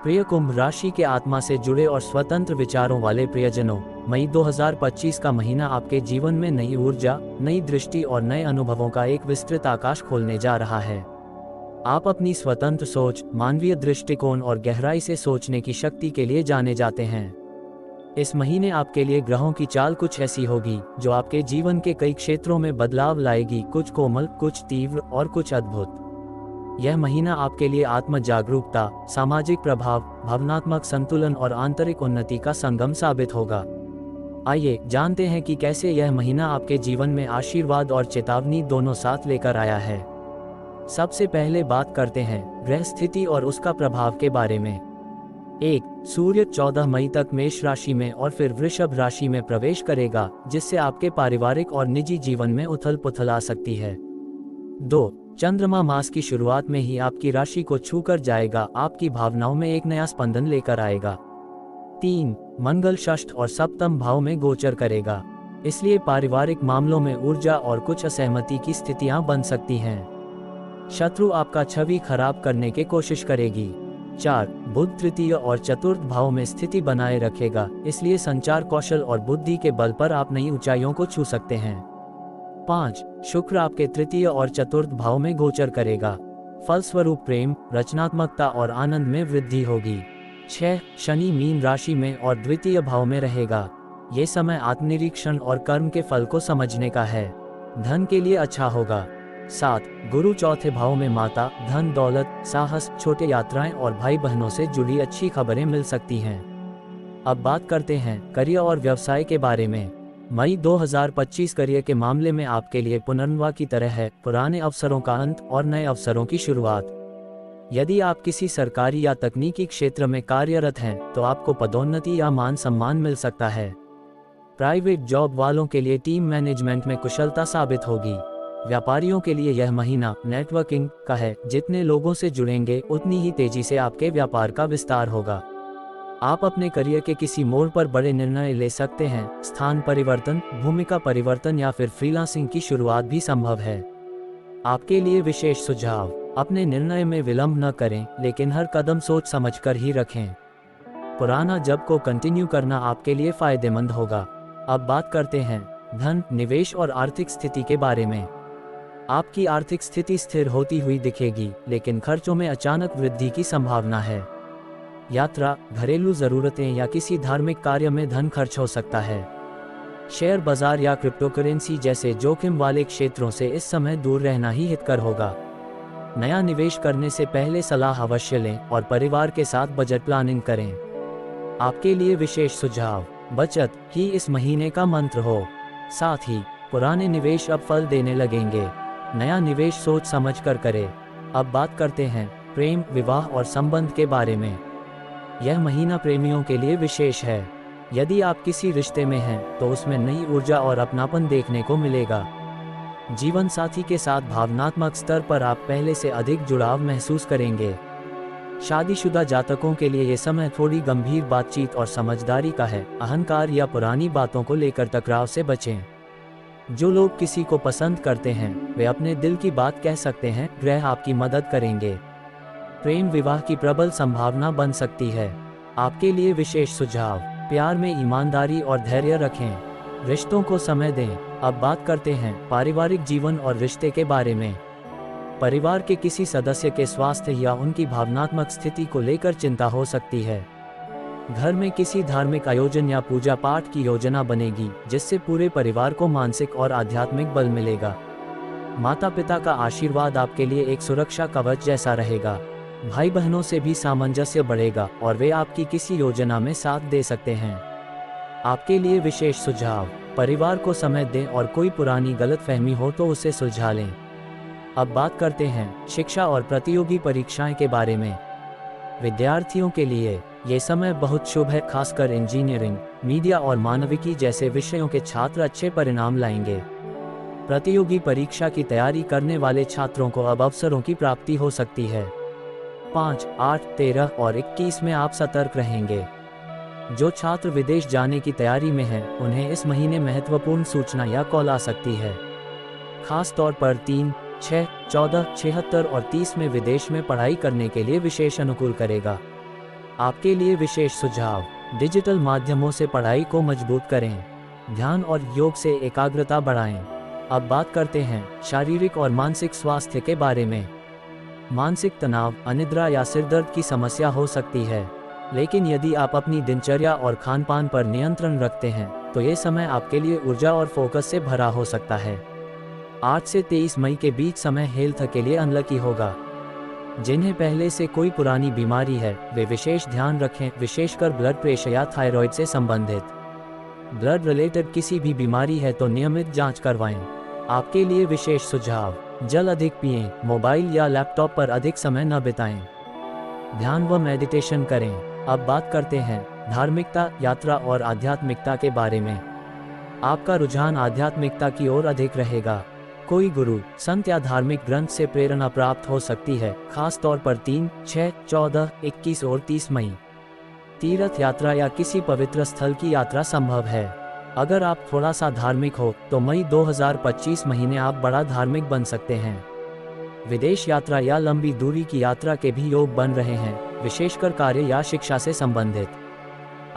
प्रिय कुंभ राशि के आत्मा से जुड़े और स्वतंत्र विचारों वाले प्रियजनों, मई 2025 का महीना आपके जीवन में नई ऊर्जा, नई दृष्टि और नए अनुभवों का एक विस्तृत आकाश खोलने जा रहा है। आप अपनी स्वतंत्र सोच, मानवीय दृष्टिकोण और गहराई से सोचने की शक्ति के लिए जाने जाते हैं। इस महीने आपके लिए ग्रहों की चाल कुछ ऐसी होगी जो आपके जीवन के कई क्षेत्रों में बदलाव लाएगी, कुछ कोमल, कुछ तीव्र और कुछ अद्भुत। यह महीना आपके लिए आत्म जागरूकता, सामाजिक प्रभाव, भावनात्मक संतुलन और आंतरिक उन्नति का संगम साबित होगा। आइए जानते हैं कि कैसे यह महीना आपके जीवन में आशीर्वाद और चेतावनी दोनों साथ लेकर आया है। सबसे पहले बात करते हैं ग्रह स्थिति और उसका प्रभाव के बारे में। 1. सूर्य 14 मई तक मेष राशि में और फिर वृषभ राशि में प्रवेश करेगा, जिससे आपके पारिवारिक और निजी जीवन में उथल पुथल आ सकती है। 2. चंद्रमा मास की शुरुआत में ही आपकी राशि को छूकर जाएगा, आपकी भावनाओं में एक नया स्पंदन लेकर आएगा। 3. मंगल षष्ठ और सप्तम भाव में गोचर करेगा, इसलिए पारिवारिक मामलों में ऊर्जा और कुछ असहमति की स्थितियां बन सकती हैं। शत्रु आपका छवि खराब करने की कोशिश करेगी। 4. बुध तृतीय और चतुर्थ भाव में स्थिति बनाए रखेगा, इसलिए संचार कौशल और बुद्धि के बल पर आप नई ऊंचाइयों को छू सकते हैं। 5. शुक्र आपके तृतीय और चतुर्थ भाव में गोचर करेगा, फलस्वरूप प्रेम, रचनात्मकता और आनंद में वृद्धि होगी। 6. शनि मीन राशि में और द्वितीय भाव में रहेगा, ये समय आत्मनिरीक्षण और कर्म के फल को समझने का है। धन के लिए अच्छा होगा। 7. गुरु चौथे भाव में माता, धन दौलत, साहस, छोटे यात्राएं और भाई बहनों से जुड़ी अच्छी खबरें मिल सकती हैं। अब बात करते हैं करियर और व्यवसाय के बारे में। मई 2025 करियर के मामले में आपके लिए पुनर्नवा की तरह है, पुराने अवसरों का अंत और नए अवसरों की शुरुआत। यदि आप किसी सरकारी या तकनीकी क्षेत्र में कार्यरत हैं, तो आपको पदोन्नति या मान सम्मान मिल सकता है। प्राइवेट जॉब वालों के लिए टीम मैनेजमेंट में कुशलता साबित होगी। व्यापारियों के लिए यह महीना नेटवर्किंग का है, जितने लोगों से जुड़ेंगे उतनी ही तेजी से आपके व्यापार का विस्तार होगा। आप अपने करियर के किसी मोड़ पर बड़े निर्णय ले सकते हैं, स्थान परिवर्तन, भूमिका परिवर्तन या फिर फ्रीलांसिंग की शुरुआत भी संभव है। आपके लिए विशेष सुझाव, अपने निर्णय में विलंब न करें, लेकिन हर कदम सोच समझकर ही रखें। पुराना जब को कंटिन्यू करना आपके लिए फायदेमंद होगा। अब बात करते हैं धन, निवेश और आर्थिक स्थिति के बारे में। आपकी आर्थिक स्थिति स्थिर होती हुई दिखेगी, लेकिन खर्चों में अचानक वृद्धि की संभावना है। यात्रा, घरेलू जरूरतें या किसी धार्मिक कार्य में धन खर्च हो सकता है। शेयर बाजार या क्रिप्टोकरेंसी जैसे जोखिम वाले क्षेत्रों से इस समय दूर रहना ही हितकर होगा। नया निवेश करने से पहले सलाह अवश्य लें और परिवार के साथ बजट प्लानिंग करें। आपके लिए विशेष सुझाव, बचत ही इस महीने का मंत्र हो। साथ ही पुराने निवेश अब फल देने लगेंगे। नया निवेश सोच समझकर करें। अब बात करते हैं प्रेम, विवाह और संबंध के बारे में। यह महीना प्रेमियों के लिए विशेष है। यदि आप किसी रिश्ते में हैं, तो उसमें नई ऊर्जा और अपनापन देखने को मिलेगा। जीवन साथी के साथ भावनात्मक स्तर पर आप पहले से अधिक जुड़ाव महसूस करेंगे। शादीशुदा जातकों के लिए यह समय थोड़ी गंभीर बातचीत और समझदारी का है। अहंकार या पुरानी बातों को लेकर टकराव से बचें। जो लोग किसी को पसंद करते हैं, वे अपने दिल की बात कह सकते हैं। ग्रह आपकी मदद करेंगे। प्रेम विवाह की प्रबल संभावना बन सकती है। आपके लिए विशेष सुझाव, प्यार में ईमानदारी और धैर्य रखें। रिश्तों को समय दें। अब बात करते हैं पारिवारिक जीवन और रिश्ते के बारे में। परिवार के किसी सदस्य के स्वास्थ्य या उनकी भावनात्मक स्थिति को लेकर चिंता हो सकती है। घर में किसी धार्मिक आयोजन या पूजा पाठ की योजना बनेगी, जिससे पूरे परिवार को मानसिक और आध्यात्मिक बल मिलेगा। माता पिता का आशीर्वाद आपके लिए एक सुरक्षा कवच जैसा रहेगा। भाई बहनों से भी सामंजस्य बढ़ेगा और वे आपकी किसी योजना में साथ दे सकते हैं। आपके लिए विशेष सुझाव, परिवार को समय दें और कोई पुरानी गलतफहमी हो तो उसे सुलझा लें। अब बात करते हैं शिक्षा और प्रतियोगी परीक्षाएं के बारे में। विद्यार्थियों के लिए ये समय बहुत शुभ है, खासकर इंजीनियरिंग, मीडिया और मानविकी जैसे विषयों के छात्र अच्छे परिणाम लाएंगे। प्रतियोगी परीक्षा की तैयारी करने वाले छात्रों को अब अवसरों की प्राप्ति हो सकती है। 5, 8, 13 और 21 में आप सतर्क रहेंगे। जो छात्र विदेश जाने की तैयारी में हैं, उन्हें इस महीने महत्वपूर्ण सूचना या कॉल आ सकती है। खास तौर पर 3, 6, 14, 76 और 30 में विदेश में पढ़ाई करने के लिए विशेष अनुकूल करेगा। आपके लिए विशेष सुझाव, डिजिटल माध्यमों से पढ़ाई को मजबूत करें, ध्यान और योग से एकाग्रता बढ़ाएं। अब बात करते हैं शारीरिक और मानसिक स्वास्थ्य के बारे में। मानसिक तनाव, अनिद्रा या सिरदर्द की समस्या हो सकती है, लेकिन यदि आप अपनी दिनचर्या और खानपान पर नियंत्रण रखते हैं तो ये समय आपके लिए ऊर्जा और फोकस से भरा हो सकता है। 8 से 23 मई के बीच समय हेल्थ के लिए अनलकी होगा। जिन्हें पहले से कोई पुरानी बीमारी है वे विशेष ध्यान रखें, विशेषकर ब्लड प्रेशर या थायराइड से संबंधित। ब्लड रिलेटेड किसी भी बीमारी है तो नियमित जांच करवाएं। आपके लिए विशेष सुझाव, जल अधिक पिएं, मोबाइल या लैपटॉप पर अधिक समय न बिताएं, ध्यान व मेडिटेशन करें। अब बात करते हैं धार्मिकता, यात्रा और आध्यात्मिकता के बारे में। आपका रुझान आध्यात्मिकता की ओर अधिक रहेगा। कोई गुरु, संत या धार्मिक ग्रंथ से प्रेरणा प्राप्त हो सकती है, खास तौर पर 3, 6, 14, 21 और 30 मई। तीर्थ यात्रा या किसी पवित्र स्थल की यात्रा संभव है। अगर आप थोड़ा सा धार्मिक हो तो मई 2025 महीने आप बड़ा धार्मिक बन सकते हैं। विदेश यात्रा या लंबी दूरी की यात्रा के भी योग बन रहे हैं, विशेषकर कार्य या शिक्षा से संबंधित।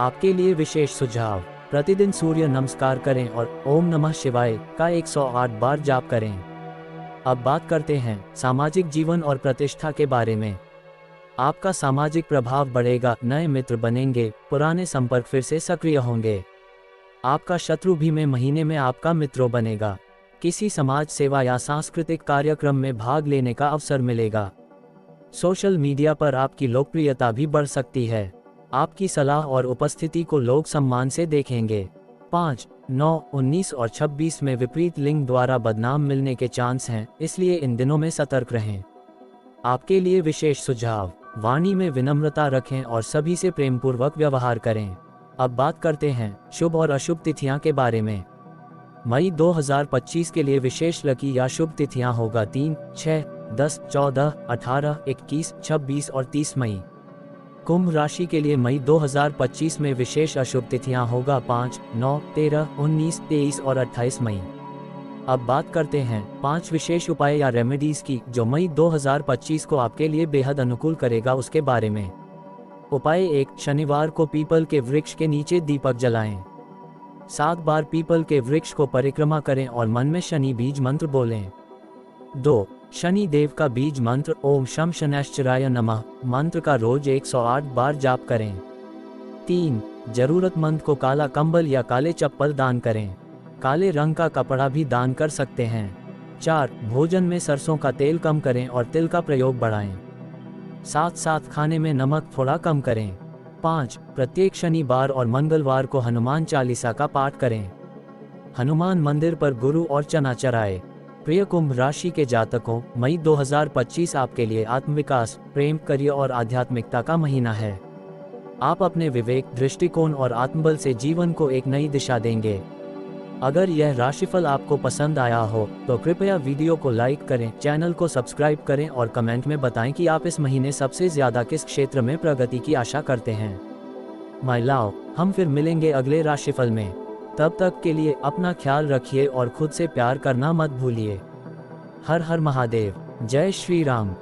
आपके लिए विशेष सुझाव, प्रतिदिन सूर्य नमस्कार करें और ओम नमः शिवाय का 108 बार जाप करें। अब बात करते हैं सामाजिक जीवन और प्रतिष्ठा के बारे में। आपका सामाजिक प्रभाव बढ़ेगा, नए मित्र बनेंगे, पुराने संपर्क फिर से सक्रिय होंगे। आपका शत्रु भी महीने में आपका मित्र बनेगा। किसी समाज सेवा या सांस्कृतिक कार्यक्रम में भाग लेने का अवसर मिलेगा। सोशल मीडिया पर आपकी लोकप्रियता भी बढ़ सकती है। आपकी सलाह और उपस्थिति को लोग सम्मान से देखेंगे। 5, 9, 19 और 26 में विपरीत लिंग द्वारा बदनाम मिलने के चांस हैं, इसलिए इन दिनों में सतर्क रहें। आपके लिए विशेष सुझाव, वाणी में विनम्रता रखें और सभी से प्रेमपूर्वक व्यवहार करें। अब बात करते हैं शुभ और अशुभ तिथियां के बारे में। मई 2025 के लिए विशेष लकी या शुभ तिथियां होगा 3, 6, 10, 14, 18, 21, 26 और 30 मई। कुंभ राशि के लिए मई 2025 में विशेष अशुभ तिथियां होगा 5, 9, 13, 19, 23 और 28 मई। अब बात करते हैं 5 विशेष उपाय या रेमेडीज की जो मई 2025 को आपके लिए बेहद अनुकूल करेगा उसके बारे में। उपाय 1, शनिवार को पीपल के वृक्ष के नीचे दीपक जलाएं। 7 बार पीपल के वृक्ष को परिक्रमा करें और मन में शनि बीज मंत्र बोलें। 2, शनि देव का बीज मंत्र ओम शम शनैश्चराय नमः मंत्र का रोज 108 बार जाप करें। 3, जरूरतमंद को काला कंबल या काले चप्पल दान करें। काले रंग का कपड़ा भी दान कर सकते हैं। 4, भोजन में सरसों का तेल कम करें और तिल का प्रयोग बढ़ाएं। साथ साथ खाने में नमक थोड़ा कम करें। 5, प्रत्येक शनिवार और मंगलवार को हनुमान चालीसा का पाठ करें। हनुमान मंदिर पर गुरु और चना चढ़ाएं। प्रिय कुंभ राशि के जातकों, मई 2025 आपके लिए आत्मविकास, प्रेम, करियर और आध्यात्मिकता का महीना है। आप अपने विवेक, दृष्टिकोण और आत्मबल से जीवन को एक नई दिशा देंगे। अगर यह राशिफल आपको पसंद आया हो तो कृपया वीडियो को लाइक करें, चैनल को सब्सक्राइब करें और कमेंट में बताएं कि आप इस महीने सबसे ज्यादा किस क्षेत्र में प्रगति की आशा करते हैं। महिलाओं, हम फिर मिलेंगे अगले राशिफल में। तब तक के लिए अपना ख्याल रखिए और खुद से प्यार करना मत भूलिए। हर हर महादेव, जय श्री राम।